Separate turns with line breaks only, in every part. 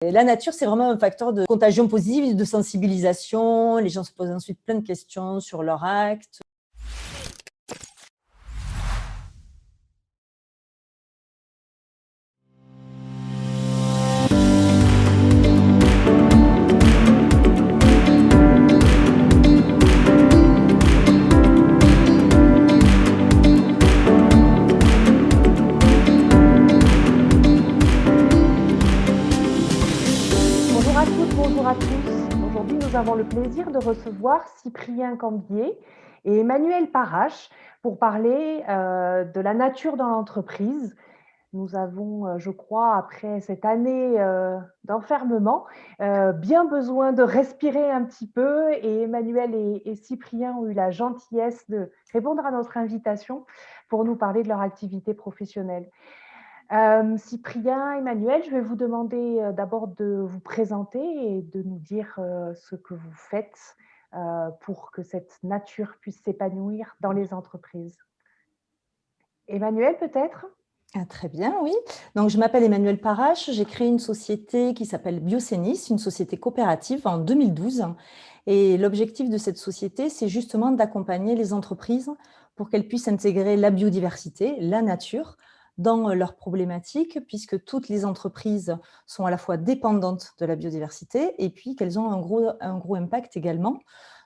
Et la nature, c'est vraiment un facteur de contagion positive, de sensibilisation. Les gens se posent ensuite plein de questions sur leur acte.
Bonjour à toutes, bonjour à tous. Aujourd'hui, nous avons le plaisir de recevoir Cyprien Cambier et Emmanuel Parache pour parler de la nature dans l'entreprise. Nous avons, je crois, après cette année d'enfermement, bien besoin de respirer un petit peu et Emmanuel et Cyprien ont eu la gentillesse de répondre à notre invitation pour nous parler de leur activité professionnelle. Cyprien, Emmanuel, je vais vous demander d'abord de vous présenter et de nous dire ce que vous faites pour que cette nature puisse s'épanouir dans les entreprises. Emmanuel, peut-être?
Ah, très bien, oui. Donc, je m'appelle Emmanuel Parache. J'ai créé une société qui s'appelle Biocénis, une société coopérative en 2012. Et l'objectif de cette société, c'est justement d'accompagner les entreprises pour qu'elles puissent intégrer la biodiversité, la nature, dans leurs problématiques, puisque toutes les entreprises sont à la fois dépendantes de la biodiversité et puis qu'elles ont un gros impact également.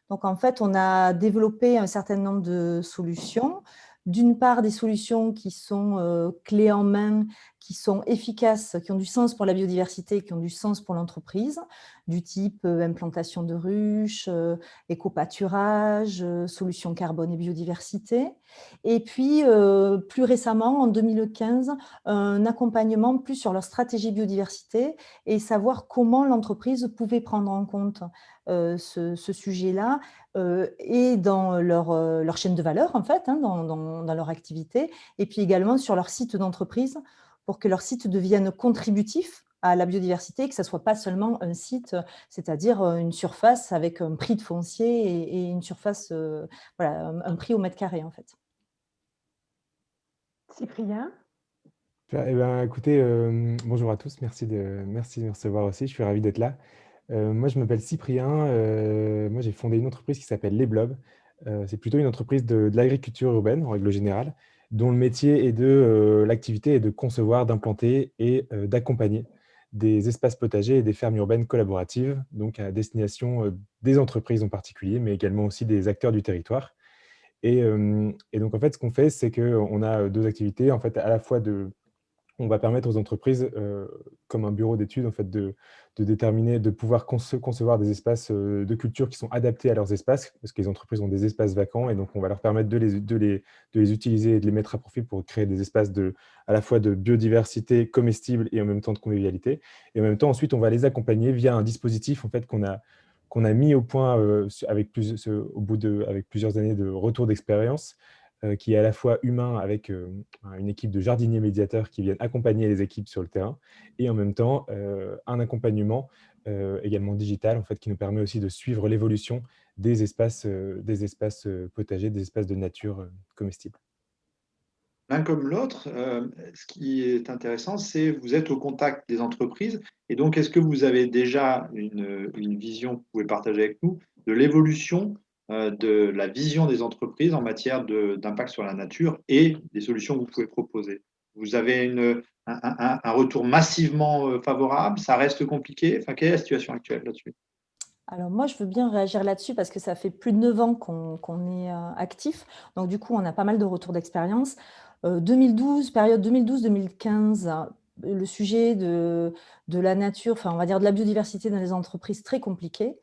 Donc, en fait, on a développé un certain nombre de solutions. D'une part, des solutions qui sont clés en main, qui sont efficaces, qui ont du sens pour la biodiversité, qui ont du sens pour l'entreprise, du type implantation de ruches, éco-pâturage, solutions carbone et biodiversité. Et puis, plus récemment, en 2015, un accompagnement plus sur leur stratégie biodiversité et savoir comment l'entreprise pouvait prendre en compte ce sujet-là et dans leur chaîne de valeur, en fait, hein, dans leur activité, et puis également sur leur site d'entreprise, pour que leur site devienne contributif à la biodiversité, que ça ne soit pas seulement un site, c'est-à-dire une surface avec un prix de foncier et une surface, voilà, un prix au mètre carré, en fait.
Cyprien?
Eh ben, écoutez, bonjour à tous, merci de me recevoir aussi, je suis ravi d'être là. Moi, je m'appelle Cyprien, moi, j'ai fondé une entreprise qui s'appelle Les Blobs. C'est plutôt une entreprise de l'agriculture urbaine, en règle générale, dont le métier est l'activité est de concevoir, d'implanter et d'accompagner des espaces potagers et des fermes urbaines collaboratives, donc à destination, des entreprises en particulier, mais également aussi des acteurs du territoire. Et donc en fait, ce qu'on fait, c'est qu'on a 2 activités, en fait, à la fois on va permettre aux entreprises, comme un bureau d'études, en fait, de déterminer, de pouvoir concevoir des espaces, de culture qui sont adaptés à leurs espaces, parce que les entreprises ont des espaces vacants et donc on va leur permettre de les utiliser et de les mettre à profit pour créer des espaces à la fois de biodiversité comestible et en même temps de convivialité. Et en même temps, ensuite, on va les accompagner via un dispositif, en fait, qu'on a mis au point, avec plusieurs années de retour d'expérience, qui est à la fois humain avec une équipe de jardiniers médiateurs qui viennent accompagner les équipes sur le terrain et en même temps un accompagnement également digital en fait, qui nous permet aussi de suivre l'évolution des espaces potagers, des espaces de nature comestibles.
L'un comme l'autre, ce qui est intéressant, c'est vous êtes au contact des entreprises et donc est-ce que vous avez déjà une vision que vous pouvez partager avec nous de l'évolution de la vision des entreprises en matière d'impact sur la nature et des solutions que vous pouvez proposer? Vous avez un retour massivement favorable? Ça reste compliqué? Enfin, quelle est la situation actuelle là-dessus?
Alors moi, je veux bien réagir là-dessus parce que ça fait plus de 9 ans qu'on est actif. Donc du coup, on a pas mal de retours d'expérience. 2012, période 2012-2015, le sujet de la nature, enfin on va dire de la biodiversité dans les entreprises, très compliqué.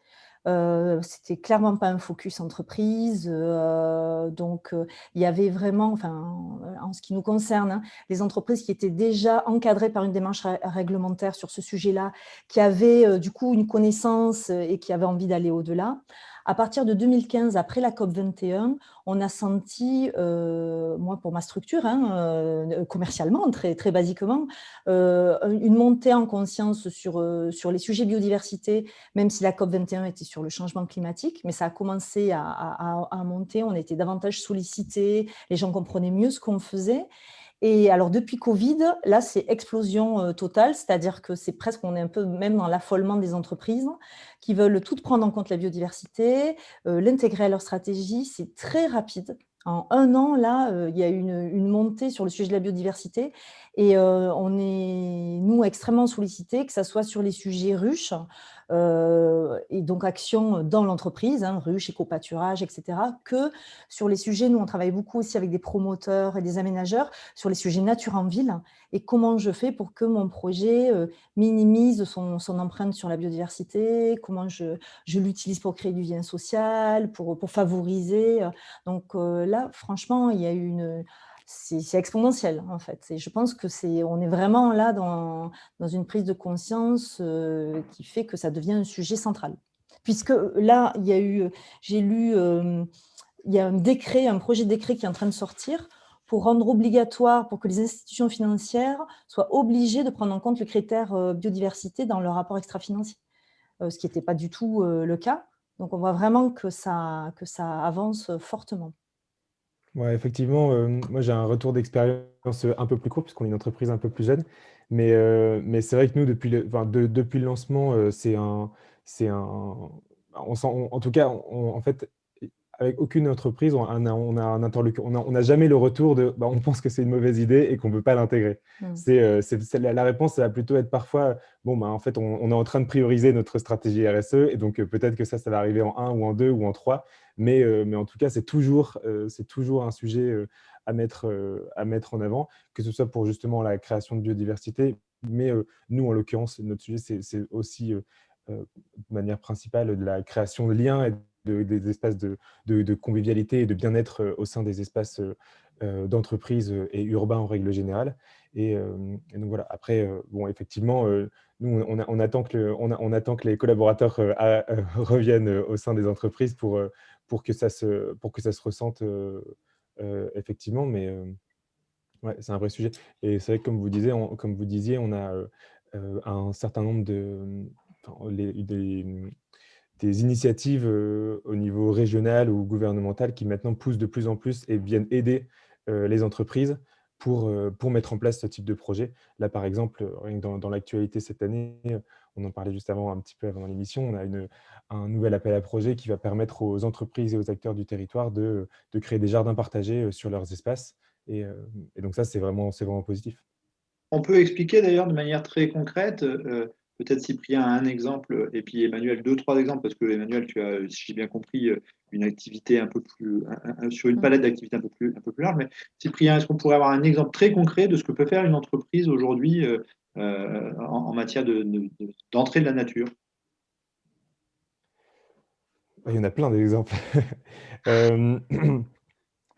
C'était clairement pas un focus entreprise. Donc il y avait vraiment, enfin, en ce qui nous concerne, hein, les entreprises qui étaient déjà encadrées par une démarche réglementaire sur ce sujet-là, qui avaient du coup une connaissance et qui avaient envie d'aller au-delà. À partir de 2015, après la COP 21, on a senti, moi pour ma structure, hein, commercialement, très, très basiquement, une montée en conscience sur les sujets biodiversité, même si la COP 21 était sur le changement climatique, mais ça a commencé à monter, on était davantage sollicités, les gens comprenaient mieux ce qu'on faisait. Et alors, depuis Covid, là, c'est explosion totale, c'est-à-dire que c'est presque, on est un peu même dans l'affolement des entreprises qui veulent toutes prendre en compte la biodiversité, l'intégrer à leur stratégie. C'est très rapide. En 1 an, là, il y a une montée sur le sujet de la biodiversité et on est, nous, extrêmement sollicités, que ça soit sur les sujets ruches, et donc action dans l'entreprise, ruches, éco-pâturage, etc., que sur les sujets, nous, on travaille beaucoup aussi avec des promoteurs et des aménageurs, sur les sujets nature en ville et comment je fais pour que mon projet minimise son empreinte sur la biodiversité, comment je l'utilise pour créer du lien social, pour favoriser. Donc là, franchement, il y a eu c'est exponentiel en fait. Et je pense que on est vraiment là dans une prise de conscience qui fait que ça devient un sujet central. Puisque là, j'ai lu, il y a un projet de décret qui est en train de sortir pour rendre obligatoire, pour que les institutions financières soient obligées de prendre en compte le critère biodiversité dans leur rapport extra-financier, ce qui n'était pas du tout le cas. Donc, on voit vraiment que ça avance fortement.
Ouais, effectivement, moi j'ai un retour d'expérience un peu plus court, puisqu'on est une entreprise un peu plus jeune. Mais c'est vrai que nous, depuis le lancement, c'est un, en tout cas, en fait, avec aucune entreprise, on a on n'a jamais le retour de bah, on pense que c'est une mauvaise idée et qu'on ne veut pas l'intégrer. La réponse, ça va plutôt être parfois bon, bah, en fait, on est en train de prioriser notre stratégie RSE et donc peut-être que ça va arriver en 1 ou en 2 ou en 3. Mais en tout cas, c'est toujours un sujet à mettre en avant, que ce soit pour justement la création de biodiversité. Mais nous, en l'occurrence, notre sujet, c'est aussi de manière principale de la création de liens et des espaces de convivialité et de bien-être au sein des espaces d'entreprise et urbains en règle générale. Et donc voilà, après, bon, effectivement, nous, on attend on attend que les collaborateurs reviennent au sein des entreprises pour que ça se ressente effectivement. Mais ouais, c'est un vrai sujet. Et c'est vrai que comme vous disiez, on a un certain nombre des initiatives au niveau régional ou gouvernemental qui maintenant poussent de plus en plus et viennent aider les entreprises pour mettre en place ce type de projet. Là, par exemple, rien que dans l'actualité cette année, on en parlait juste avant, un petit peu avant l'émission, on a un nouvel appel à projet qui va permettre aux entreprises et aux acteurs du territoire de créer des jardins partagés sur leurs espaces. Et donc ça, c'est vraiment positif.
On peut expliquer d'ailleurs de manière très concrète, peut-être Cyprien a un exemple et puis Emmanuel deux, trois exemples, parce que Emmanuel, tu as, si j'ai bien compris, une activité un peu plus, sur une palette d'activités un peu plus large. Mais Cyprien, est-ce qu'on pourrait avoir un exemple très concret de ce que peut faire une entreprise aujourd'hui en matière d'entrée de la nature?
Il y en a plein d'exemples. Euh,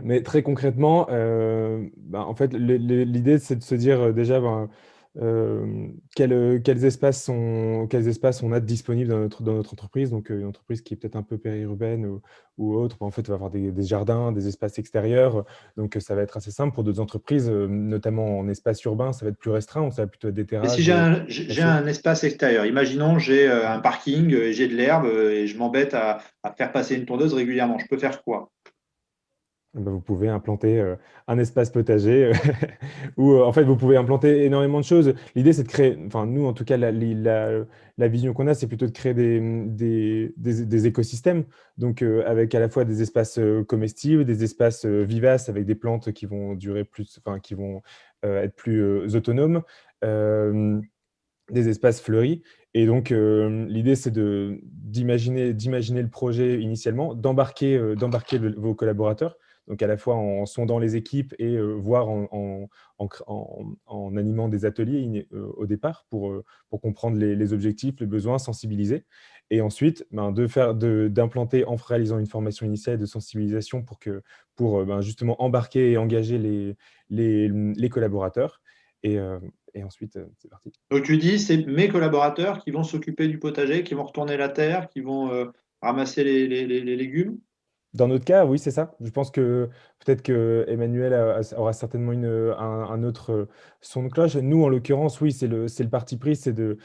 Mais très concrètement, ben, en fait, l'idée, c'est de se dire déjà ben, quels espaces on a de disponibles dans notre entreprise. Donc, une entreprise qui est peut-être un peu périurbaine ou autre, ben, en fait, on va avoir des jardins, des espaces extérieurs. Donc, ça va être assez simple. Pour d'autres entreprises, notamment en espace urbain, ça va être plus restreint. Donc, ça va plutôt être des
Et si
terrasses.
j'ai un espace extérieur, imaginons j'ai un parking et j'ai de l'herbe et je m'embête à faire passer une tondeuse régulièrement, je peux faire quoi?
Bah, vous pouvez implanter un espace potager où en fait vous pouvez implanter énormément de choses. L'idée c'est de créer, enfin nous en tout cas la vision qu'on a c'est plutôt de créer des écosystèmes, donc avec à la fois des espaces comestibles, des espaces vivaces avec des plantes qui vont durer plus, enfin qui vont être plus autonomes, euh, des espaces fleuris. Et donc l'idée c'est d'imaginer le projet initialement, d'embarquer vos collaborateurs, donc à la fois en sondant les équipes et voire en animant des ateliers au départ pour comprendre les objectifs, les besoins, sensibiliser. Et ensuite, ben, d'implanter en réalisant une formation initiale de sensibilisation pour ben, justement embarquer et engager les collaborateurs. Et, euh, et ensuite, c'est parti.
Donc tu dis, c'est mes collaborateurs qui vont s'occuper du potager, qui vont retourner la terre, qui vont ramasser les légumes.
Dans notre cas, oui, c'est ça. Je pense que peut-être que Emmanuel aura certainement un autre son de cloche. Nous, en l'occurrence, oui, c'est le parti pris, c'est de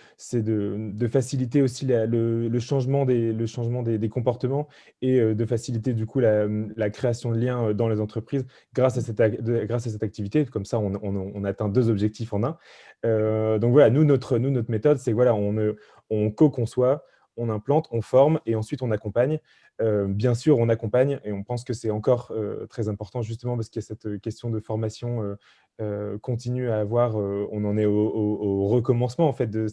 faciliter aussi le changement des comportements et de faciliter du coup la création de liens dans les entreprises grâce à grâce à cette activité. Comme ça, on atteint deux objectifs en un. Donc voilà, notre méthode, c'est voilà, on co-conçoit, on implante, on forme et ensuite on accompagne. Bien sûr, on accompagne et on pense que c'est encore très important justement parce qu'il y a cette question de formation continue à avoir. On en est au recommencement en fait de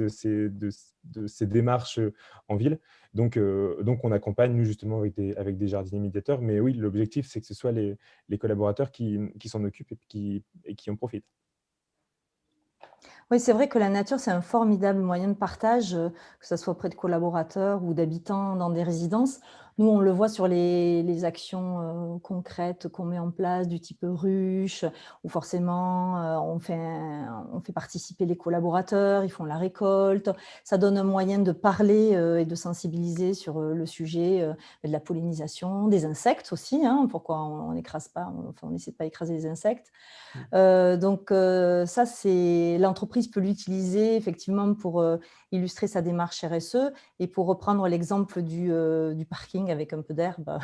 ces démarches en ville. Donc, on accompagne nous justement avec des jardiniers médiateurs. Mais oui, l'objectif, c'est que ce soit les collaborateurs qui s'en occupent et qui en profitent.
Oui, c'est vrai que la nature, c'est un formidable moyen de partage, que ça soit auprès de collaborateurs ou d'habitants dans des résidences. Nous, on le voit sur les actions, concrètes qu'on met en place du type ruche, où forcément, on fait participer les collaborateurs, ils font la récolte. Ça donne un moyen de parler, et de sensibiliser sur, le sujet, de la pollinisation, des insectes aussi, hein. Pourquoi on n'écrase pas, on essaie de pas écraser les insectes. Donc ça, c'est l'entreprise peut l'utiliser effectivement pour, illustrer sa démarche RSE et pour reprendre l'exemple du parking avec un peu d'herbe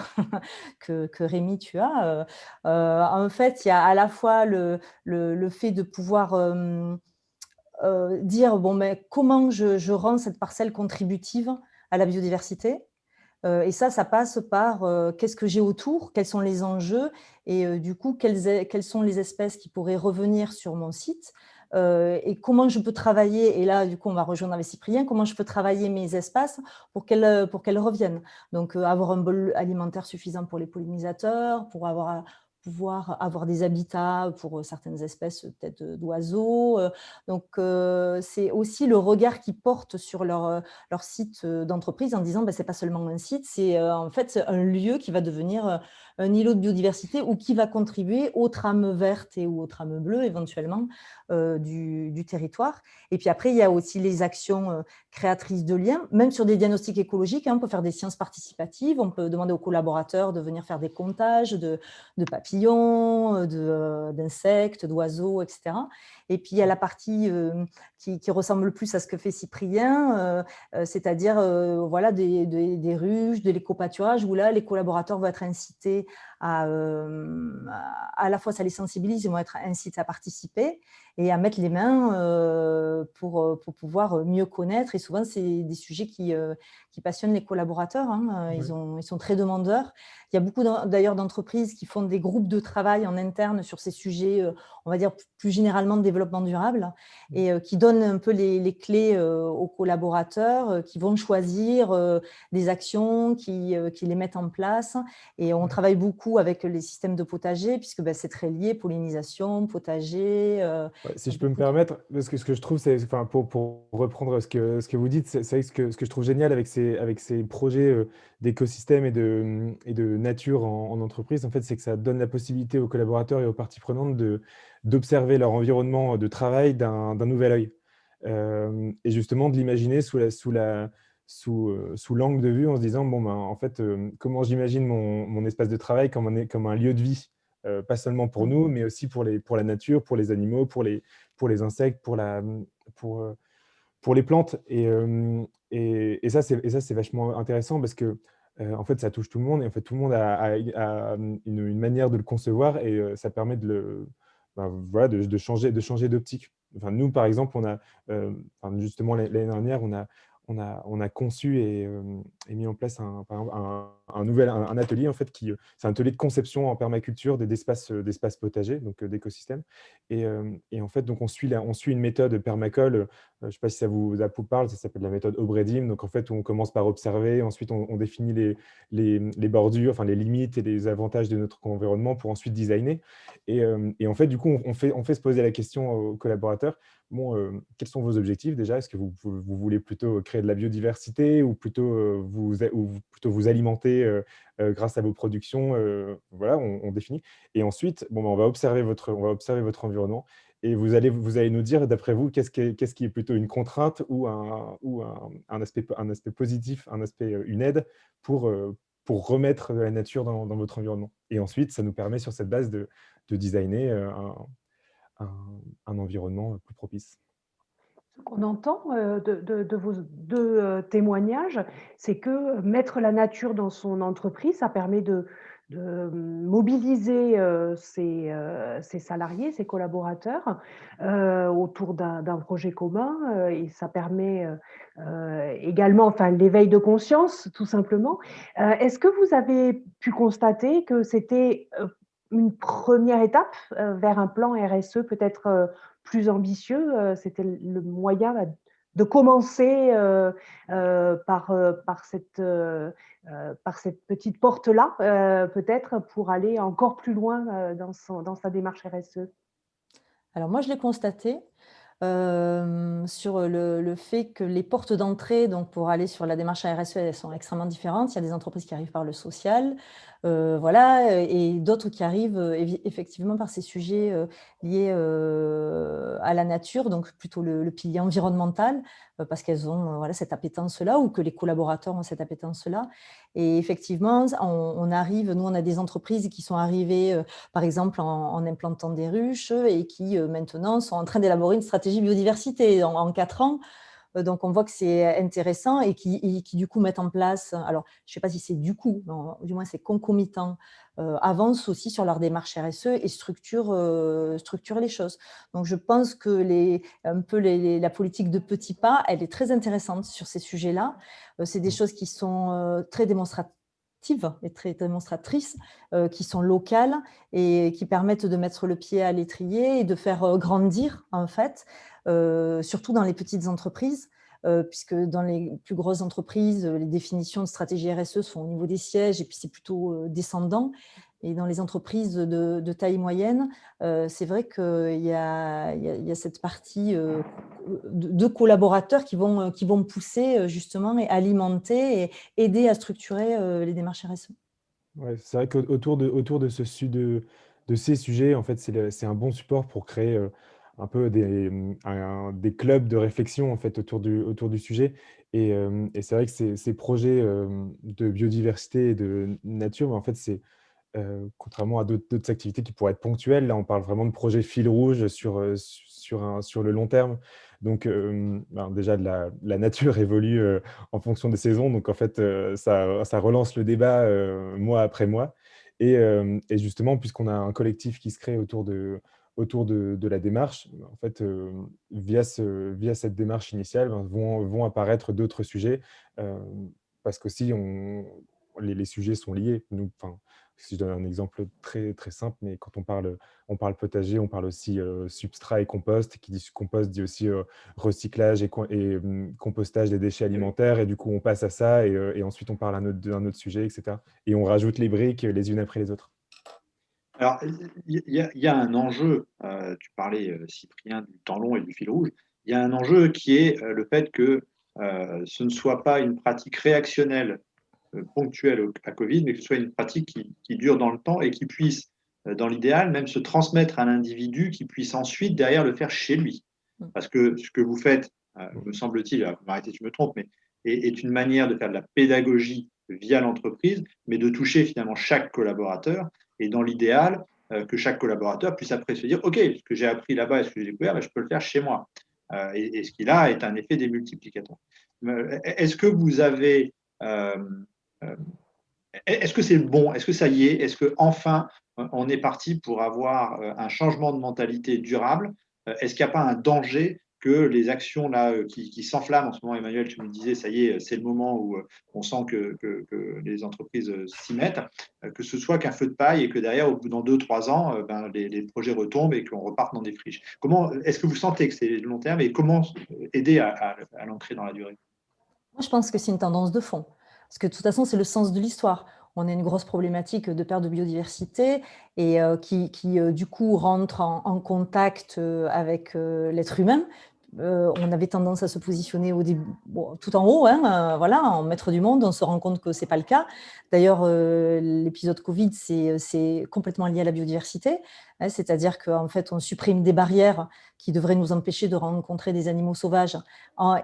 que Rémi tu as, en fait, il y a à la fois le fait de pouvoir, dire: «Bon, mais comment je rends cette parcelle contributive à la biodiversité?» Et ça passe par, qu'est-ce que j'ai autour? Quels sont les enjeux? Et du coup, quelles sont les espèces qui pourraient revenir sur mon site? Et comment je peux travailler? Et là, du coup, on va rejoindre avec Cyprien. Comment je peux travailler mes espaces pour qu'elles reviennent? Donc, avoir un bol alimentaire suffisant pour les pollinisateurs, pour pouvoir avoir des habitats pour, certaines espèces, peut-être, d'oiseaux, donc c'est aussi le regard qu'ils portent sur leur site d'entreprise en disant bah, c'est pas seulement un site, c'est en fait un lieu qui va devenir un îlot de biodiversité ou qui va contribuer aux trames vertes et ou aux trames bleues éventuellement du territoire. Et puis après, il y a aussi les actions créatrices de liens, même sur des diagnostics écologiques, hein, on peut faire des sciences participatives, on peut demander aux collaborateurs de venir faire des comptages de papillons, d'insectes, d'oiseaux, etc. Et puis il y a la partie qui ressemble plus à ce que fait Cyprien, c'est-à-dire voilà, des ruches, de l'éco-pâturage, où là, les collaborateurs vont être incités à la fois ça les sensibilise, ils vont être incités à participer et à mettre les mains pour pouvoir mieux connaître. Et souvent, c'est des sujets qui passionnent les collaborateurs, hein.
Ouais.
Ils sont très demandeurs. Il y a beaucoup d'ailleurs d'entreprises qui font des groupes de travail en interne sur ces sujets, on va dire plus généralement de développement durable et qui donnent un peu les clés aux collaborateurs qui vont choisir des actions, qui les mettent en place. Et on travaille beaucoup avec les systèmes de potager puisque ben, c'est très lié, pollinisation, potager.
Ouais, si je peux me
Beaucoup de...
permettre, parce que ce que je trouve, c'est, enfin, pour reprendre ce que vous dites, c'est vrai que ce que je trouve génial avec ces projets d'écosystème et de nature en entreprise, en fait, c'est que ça donne la possibilité aux collaborateurs et aux parties prenantes d'observer leur environnement de travail d'un nouvel œil. Et justement, de l'imaginer sous l'angle de vue en se disant, bon, ben, en fait, comment j'imagine mon espace de travail comme un lieu de vie pas seulement pour nous, mais aussi pour la nature, pour les animaux, pour les insectes, pour les plantes. Et ça, c'est vachement intéressant parce que, en fait, ça touche tout le monde et en fait, tout le monde a une manière de le concevoir et ça permet voilà, de changer d'optique. Enfin, nous, par exemple, enfin, justement, l'année dernière, on a conçu et mis en place par exemple, un atelier, en fait, c'est un atelier de conception en permaculture d'espaces potagers, donc d'écosystèmes. Et en fait, donc, on suit une méthode permacole. Je ne sais pas si ça vous parle, ça s'appelle la méthode Obredim. Donc, en fait, on commence par observer, ensuite, on définit les bordures, enfin, les limites et les avantages de notre environnement pour ensuite designer. Et en fait, du coup, on fait se poser la question aux collaborateurs. Bon, quels sont vos objectifs déjà? Est-ce que vous voulez plutôt créer de la biodiversité ou plutôt, vous alimenter grâce à vos productions? Voilà, on définit. Et ensuite, bon, ben, on va observer votre environnement et vous allez nous dire, d'après vous, qu'est-ce qui est plutôt une contrainte ou un aspect positif, une aide pour pour remettre de la nature dans votre environnement. Et ensuite, ça nous permet sur cette base de designer un environnement plus propice.
Ce qu'on entend, de vos 2 témoignages, c'est que mettre la nature dans son entreprise, ça permet de mobiliser, ses salariés, ses collaborateurs, autour d'un projet commun, et ça permet, également, enfin, l'éveil de conscience, tout simplement. Est-ce que vous avez pu constater que c'était, une première étape, vers un plan RSE peut-être, plus ambitieux, c'était le moyen, bah, de commencer, par cette petite porte-là, peut-être pour aller encore plus loin, dans sa démarche RSE?
Alors moi, je l'ai constaté, sur le fait que les portes d'entrée, donc pour aller sur la démarche RSE, elles sont extrêmement différentes. Il y a des entreprises qui arrivent par le social, voilà, et d'autres qui arrivent, effectivement par ces sujets, liés, à la nature, donc plutôt le pilier environnemental, parce qu'elles ont, voilà, cette appétence-là, ou que les collaborateurs ont cette appétence-là. Et effectivement, on arrive, nous, on a des entreprises qui sont arrivées, par exemple en implantant des ruches, et qui maintenant sont en train d'élaborer une stratégie biodiversité en 4 ans. Donc on voit que c'est intéressant, et qui du coup mettent en place, alors je ne sais pas si c'est du coup, non, du moins c'est concomitant, avancent aussi sur leur démarche RSE et structurent les choses. Donc je pense que la politique de petits pas, elle est très intéressante sur ces sujets-là. C'est des choses qui sont très démonstratives et très démonstratrices, qui sont locales et qui permettent de mettre le pied à l'étrier et de faire grandir, en fait, surtout dans les petites entreprises, puisque dans les plus grosses entreprises, les définitions de stratégie RSE sont au niveau des sièges, et puis c'est plutôt descendant. Et dans les entreprises de taille moyenne, c'est vrai qu'il y a cette partie de collaborateurs qui vont pousser, justement, et alimenter et aider à structurer les démarches RSE.
Ouais, c'est vrai qu'autour de de ces sujets, en fait, c'est un bon support pour créer, un peu des clubs de réflexion, en fait, autour du sujet. Et c'est vrai que ces projets, de biodiversité et de nature, en fait, contrairement à d'autres activités qui pourraient être ponctuelles, là, on parle vraiment de projets fil rouge sur le long terme. Donc, ben, déjà, la nature évolue, en fonction des saisons. Donc, en fait, ça relance le débat, mois après mois. Et justement, puisqu'on a un collectif qui se crée autour de la démarche, en fait, via cette démarche initiale, ben, vont apparaître d'autres sujets, parce qu'aussi les sujets sont liés. Nous, enfin, si je donne un exemple très, très simple, mais quand on parle potager, on parle aussi substrat et compost. Qui dit compost dit aussi recyclage compostage des déchets alimentaires. Et du coup, on passe à ça, et ensuite on parle d'un autre sujet, etc. Et on rajoute les briques les unes après les autres.
Alors, il y a un enjeu, tu parlais, Cyprien, du temps long et du fil rouge. Il y a un enjeu qui est le fait que ce ne soit pas une pratique réactionnelle ponctuelle à Covid, mais que ce soit une pratique qui dure dans le temps et qui puisse, dans l'idéal, même se transmettre à l'individu, qui puisse ensuite, derrière, le faire chez lui. Parce que ce que vous faites, me semble-t-il, vous m'arrêtez si je me trompe, mais est une manière de faire de la pédagogie via l'entreprise, mais de toucher finalement chaque collaborateur. Et dans l'idéal, que chaque collaborateur puisse après se dire, OK, ce que j'ai appris là-bas et ce que j'ai découvert, ben, je peux le faire chez moi. Et ce qui là est un effet démultiplicateur. Est-ce que vous avez est-ce que c'est bon? Est-ce que ça y est? Est-ce qu'enfin, on est parti pour avoir un changement de mentalité durable? Est-ce qu'il n'y a pas un danger que les actions là, qui s'enflamment en ce moment? Emmanuel, tu me disais, ça y est, c'est le moment où on sent que les entreprises s'y mettent, que ce soit qu'un feu de paille et que derrière, au bout dans 2-3 ans, ben, les projets retombent et qu'on reparte dans des friches. Comment est-ce que vous sentez que c'est le long terme, et comment aider à l'ancrer dans la durée?
Moi, je pense que c'est une tendance de fond, parce que de toute façon, c'est le sens de l'histoire. On a une grosse problématique de perte de biodiversité, et qui du coup rentre en contact avec l'être humain, on avait tendance à se positionner au début, tout en haut, hein, voilà, en maître du monde. On se rend compte que ce n'est pas le cas. D'ailleurs, l'épisode Covid, c'est complètement lié à la biodiversité, hein, c'est-à-dire qu'en fait, on supprime des barrières qui devraient nous empêcher de rencontrer des animaux sauvages en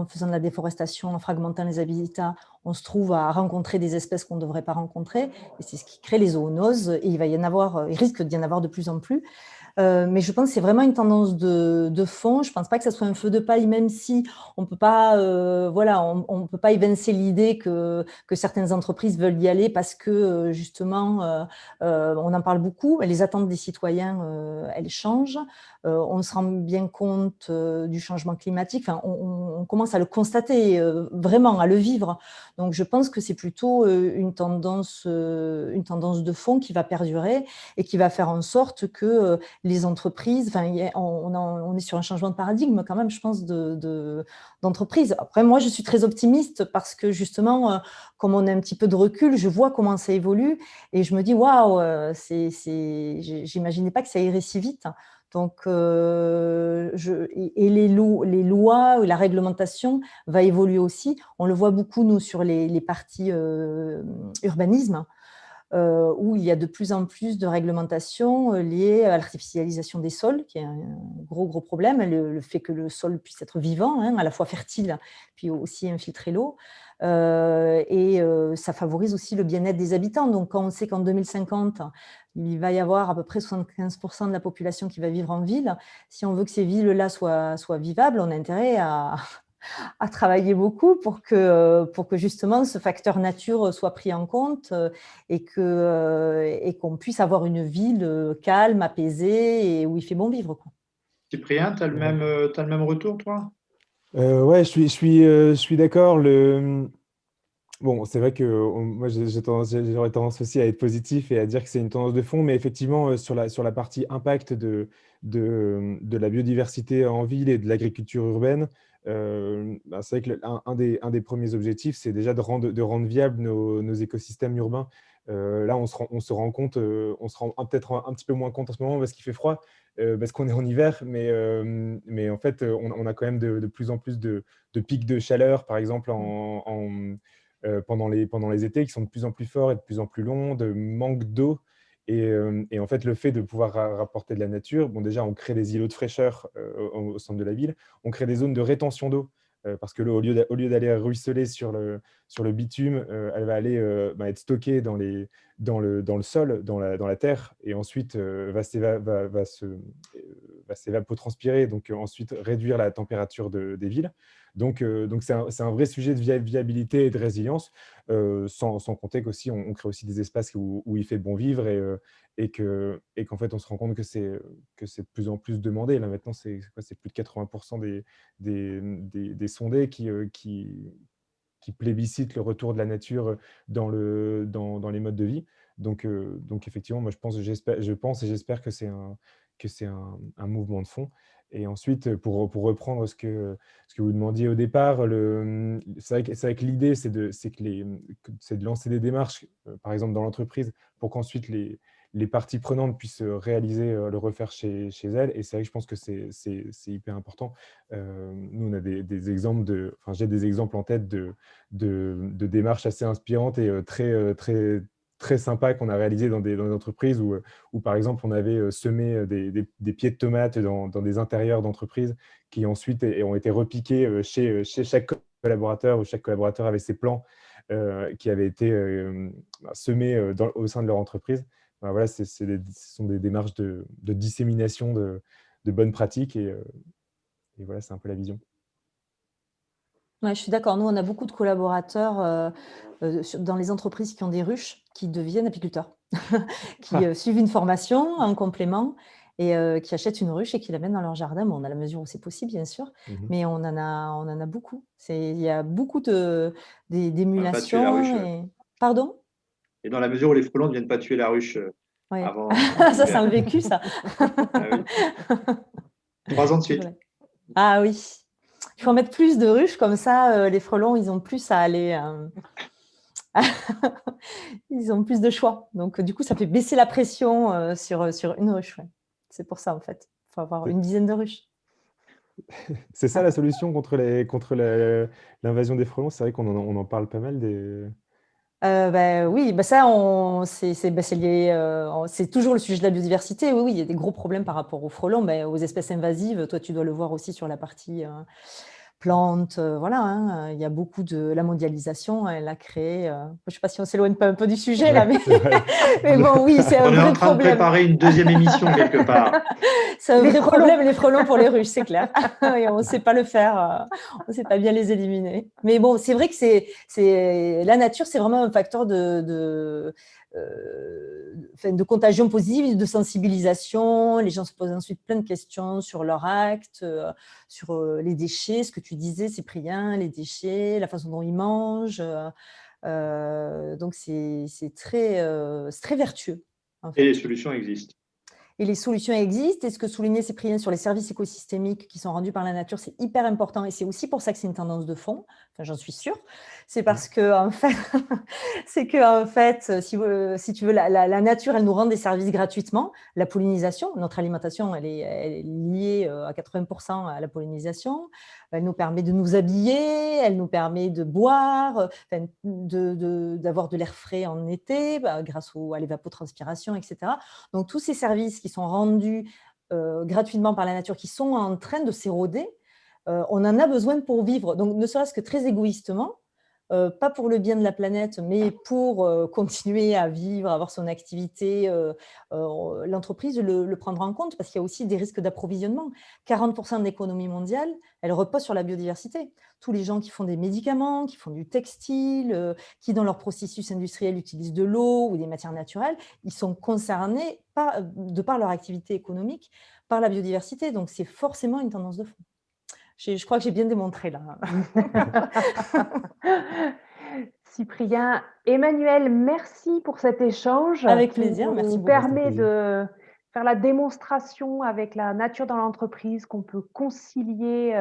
faisant de la déforestation, en fragmentant les habitats, on se trouve à rencontrer des espèces qu'on ne devrait pas rencontrer, et c'est ce qui crée les zoonoses, et il risque d'y en avoir de plus en plus. Mais je pense que c'est vraiment une tendance de fond. Je ne pense pas que ça soit un feu de paille, même si on ne peut pas, on peut pas évincer l'idée que certaines entreprises veulent y aller parce que justement, on en parle beaucoup. Les attentes des citoyens, elles changent. On se rend bien compte du changement climatique. Enfin, on commence à le constater, vraiment, à le vivre. Donc, je pense que c'est plutôt une tendance de fond qui va perdurer et qui va faire en sorte que les entreprises, enfin, on est sur un changement de paradigme quand même, je pense, d'entreprise. Après, moi, je suis très optimiste parce que justement, comme on a un petit peu de recul, je vois comment ça évolue et je me dis, waouh, j'imaginais pas que ça irait si vite. Donc, et les lois, la réglementation va évoluer aussi. On le voit beaucoup, nous, sur les parties urbanisme, où il y a de plus en plus de réglementations liées à l'artificialisation des sols, qui est un gros problème, le fait que le sol puisse être vivant, hein, à la fois fertile, puis aussi infiltrer l'eau. Et ça favorise aussi le bien-être des habitants. Donc, quand on sait qu'en 2050, il va y avoir à peu près 75% de la population qui va vivre en ville, si on veut que ces villes-là soient vivables, on a intérêt à travailler beaucoup pour que justement ce facteur nature soit pris en compte et qu'on puisse avoir une ville calme, apaisée et où il fait bon vivre, quoi.
Cyprien, tu as le même retour, toi?
Ouais, je suis d'accord. Bon, c'est vrai que moi, j'aurais tendance aussi à être positif et à dire que c'est une tendance de fond, mais effectivement, sur la partie impact de la biodiversité en ville et de l'agriculture urbaine, bah, c'est vrai que un des premiers objectifs, c'est déjà de rendre viables nos écosystèmes urbains. Là, on se rend compte, on se rend peut-être un petit peu moins compte en ce moment parce qu'il fait froid, parce qu'on est en hiver, mais en fait, on a quand même de plus en plus de pics de chaleur, par exemple, pendant les étés, qui sont de plus en plus forts et de plus en plus longs, de manque d'eau. Et en fait, le fait de pouvoir rapporter de la nature, bon, déjà, on crée des îlots de fraîcheur au centre de la ville, on crée des zones de rétention d'eau, parce que l'eau, au lieu d'aller ruisseler sur le bitume, elle va aller être stockée dans le sol, dans la terre, et ensuite va s'évapotranspirer, donc ensuite réduire la température des villes. Donc c'est un vrai sujet de viabilité et de résilience, sans compter qu'aussi, on crée aussi des espaces où il fait bon vivre et qu'en fait, on se rend compte que c'est de plus en plus demandé. Là, maintenant, c'est plus de 80% des sondés qui plébiscitent le retour de la nature dans les modes de vie. Donc effectivement, moi, je pense et j'espère que c'est un mouvement de fond. Et ensuite, pour reprendre ce que vous demandiez au départ, c'est vrai que l'idée, c'est de lancer des démarches, par exemple dans l'entreprise, pour qu'ensuite les parties prenantes puissent réaliser, le refaire chez elles. Et c'est vrai que je pense que c'est hyper important. Nous, on a des exemples enfin, j'ai des exemples en tête de démarches assez inspirantes et très sympas qu'on a réalisées dans des entreprises où, par exemple, on avait semé des pieds de tomates dans des intérieurs d'entreprises qui ensuite ont été repiqués chez chaque collaborateur, où chaque collaborateur avait ses plants qui avaient été semés au sein de leur entreprise. Ben voilà, ce sont des démarches de dissémination de bonnes pratiques et voilà, c'est un peu la vision.
Ouais, je suis d'accord. Nous, on a beaucoup de collaborateurs dans les entreprises qui ont des ruches qui deviennent apiculteurs, qui suivent une formation en complément et qui achètent une ruche et qui la mettent dans leur jardin. Bon, dans la mesure où c'est possible, bien sûr,
Mhm.
mais on en a beaucoup. Il y a beaucoup
On va pas tuer la ruche.
d'émulation. Pardon?
Et dans la mesure où les frelons ne viennent pas tuer la ruche
Ouais.
avant
Ça, c'est
l'hiver.
le vécu, ça.
Ah oui. 3 ans de
C'est
suite.
vrai. Ah oui. Il faut en mettre plus de ruches, comme ça, les frelons, ils ont plus à aller. Ils ont plus de choix. Donc, du coup, ça fait baisser la pression sur une ruche. Ouais. C'est pour ça, en fait. Il faut avoir une dizaine de ruches.
C'est ça la solution contre l'invasion des frelons? C'est vrai qu'on en parle pas mal des...
Bah, oui, bah, ça c'est lié, c'est toujours le sujet de la biodiversité. Oui, oui, il y a des gros problèmes par rapport aux frelons, mais aux espèces invasives. Toi, tu dois le voir aussi sur la partie, plantes, voilà, hein, il y a beaucoup de la mondialisation, elle a créé, je sais pas si on s'éloigne pas un peu du sujet là,
Ouais,
mais
c'est vrai.
mais bon, oui, c'est un
On est en
vrai
train de
problème.
préparer une deuxième émission quelque part.
C'est un
Les
vrai
frelons.
problème, les frelons pour les ruches, c'est clair. Et on ne sait pas le faire, on ne sait pas bien les éliminer. Mais bon, c'est vrai que la nature, c'est vraiment un facteur de contagion positive, de sensibilisation. Les gens se posent ensuite plein de questions sur leur acte, sur les déchets, ce que tu disais, Cyprien, les déchets, la façon dont ils mangent. Donc, c'est très vertueux, en
Et
fait.
les solutions existent.
Et les solutions existent. Et ce que soulignait Cyprien sur les services écosystémiques qui sont rendus par la nature, c'est hyper important. Et c'est aussi pour ça que c'est une tendance de fond. Enfin, j'en suis sûre. C'est parce que, en fait, si tu veux, la nature, elle nous rend des services gratuitement. La pollinisation, notre alimentation, elle est liée à 80% à la pollinisation. Elle nous permet de nous habiller, elle nous permet de boire, d'avoir de l'air frais en été, grâce à l'évapotranspiration, etc. Donc, tous ces services qui sont rendus gratuitement par la nature, qui sont en train de s'éroder, on en a besoin pour vivre. Donc, ne serait-ce que très égoïstement, pas pour le bien de la planète, mais pour continuer à vivre, avoir son activité, l'entreprise le prendra en compte parce qu'il y a aussi des risques d'approvisionnement. 40% de l'économie mondiale, elle repose sur la biodiversité. Tous les gens qui font des médicaments, qui font du textile, qui dans leur processus industriel utilisent de l'eau ou des matières naturelles, ils sont concernés de par leur activité économique par la biodiversité. Donc, c'est forcément une tendance de fond. Je crois que j'ai bien démontré là.
Cyprien, Emmanuel, merci pour cet échange
Avec
qui
plaisir, merci
nous
beaucoup.
C'était un
permet
plaisir.
de faire la démonstration avec la nature dans l'entreprise, qu'on peut concilier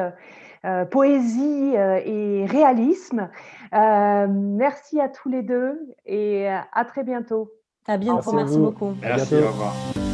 poésie et réalisme. Merci à tous les deux et à très bientôt.
À bientôt,
Merci à
merci
vous.
beaucoup.
À
Merci,
bientôt.
au revoir.